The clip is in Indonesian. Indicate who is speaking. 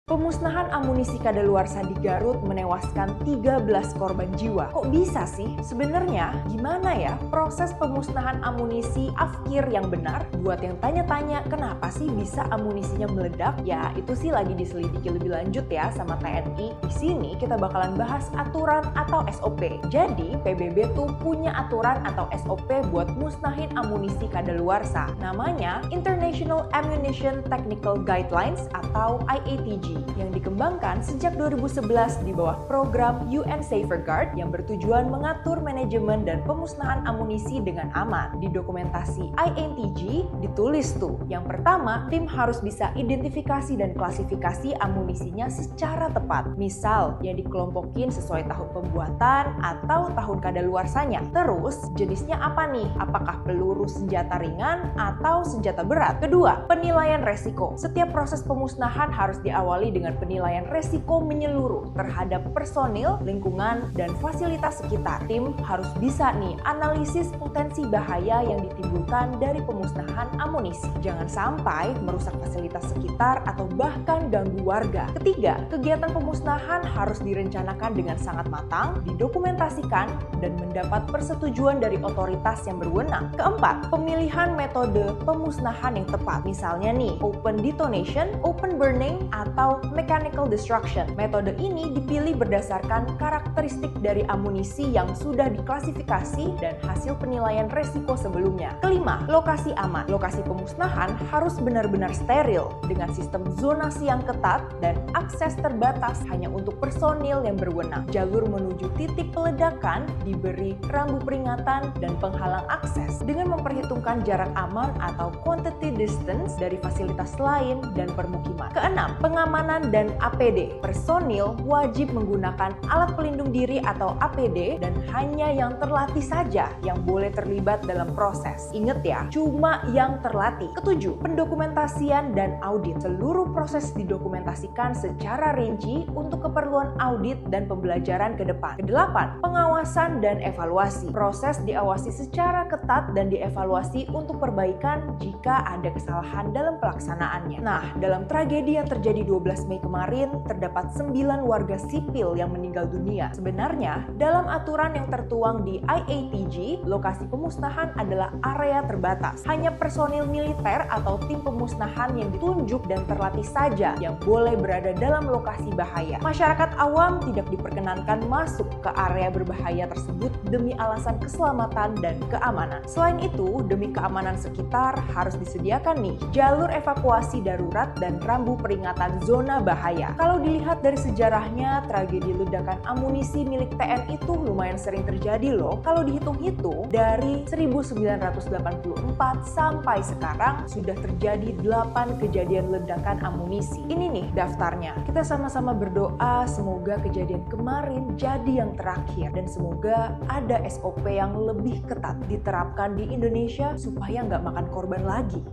Speaker 1: Pemusnahan amunisi kadaluarsa di Garut menewaskan 13 korban jiwa. Kok bisa sih? Sebenarnya gimana ya proses pemusnahan amunisi afkir yang benar? Buat yang tanya-tanya kenapa sih bisa amunisinya meledak? Ya itu sih lagi diselidiki lebih lanjut ya sama TNI. Di sini kita bakalan bahas aturan atau SOP. Jadi PBB tuh punya aturan atau SOP buat musnahin amunisi kadaluarsa. Namanya International Ammunition Technical Guidelines atau IATG. Yang dikembangkan sejak 2011 di bawah program UN Safeguard yang bertujuan mengatur manajemen dan pemusnahan amunisi dengan aman. Di dokumentasi IATG ditulis tuh, yang pertama, tim harus bisa identifikasi dan klasifikasi amunisinya secara tepat. Misal, yang dikelompokin sesuai tahun pembuatan atau tahun kadaluarsanya. Terus, jenisnya apa nih? Apakah peluru senjata ringan atau senjata berat? Kedua, penilaian resiko. Setiap proses pemusnahan harus diawali dengan penilaian resiko menyeluruh terhadap personil, lingkungan, dan fasilitas sekitar. Tim harus bisa nih analisis potensi bahaya yang ditimbulkan dari pemusnahan amunisi. Jangan sampai merusak fasilitas sekitar atau bahkan ganggu warga. Ketiga, kegiatan pemusnahan harus direncanakan dengan sangat matang, didokumentasikan, dan mendapat persetujuan dari otoritas yang berwenang. Keempat, pemilihan metode pemusnahan yang tepat. Misalnya nih, open detonation, open burning, atau mechanical destruction. Metode ini dipilih berdasarkan karakteristik dari amunisi yang sudah diklasifikasi dan hasil penilaian resiko sebelumnya. Kelima, lokasi aman. Lokasi pemusnahan harus benar-benar steril dengan sistem zonasi yang ketat dan akses terbatas hanya untuk personil yang berwenang. Jalur menuju titik peledakan diberi rambu peringatan dan penghalang akses dengan memperhitungkan jarak aman atau quantity distance dari fasilitas lain dan permukiman. Keenam, pengamanan dan APD. Personil wajib menggunakan alat pelindung diri atau APD dan hanya yang terlatih saja yang boleh terlibat dalam proses. Ingat ya, cuma yang terlatih. Ketujuh, pendokumentasian dan audit. Seluruh proses didokumentasikan secara rinci untuk keperluan audit dan pembelajaran ke depan. Kedelapan, pengawasan dan evaluasi. Proses diawasi secara ketat dan dievaluasi untuk perbaikan jika ada kesalahan dalam pelaksanaannya. Nah, dalam tragedi yang terjadi 12 Mei kemarin, terdapat 9 warga sipil yang meninggal dunia. Sebenarnya, dalam aturan yang tertuang di IATG, lokasi pemusnahan adalah area terbatas. Hanya personil militer atau tim pemusnahan yang ditunjuk dan terlatih saja yang boleh berada dalam lokasi bahaya. Masyarakat awam tidak diperkenankan masuk ke area berbahaya tersebut demi alasan keselamatan dan keamanan. Selain itu, demi keamanan sekitar harus disediakan nih jalur evakuasi darurat dan rambu peringatan zona bahaya. Kalau dilihat dari sejarahnya, tragedi ledakan amunisi milik TNI itu lumayan sering terjadi loh. Kalau dihitung-hitung, dari 1984 sampai sekarang sudah terjadi 8 kejadian ledakan amunisi. Ini nih daftarnya. Kita sama-sama berdoa semoga kejadian kemarin jadi yang terakhir dan semoga ada SOP yang lebih ketat diterapkan di Indonesia supaya nggak makan korban lagi.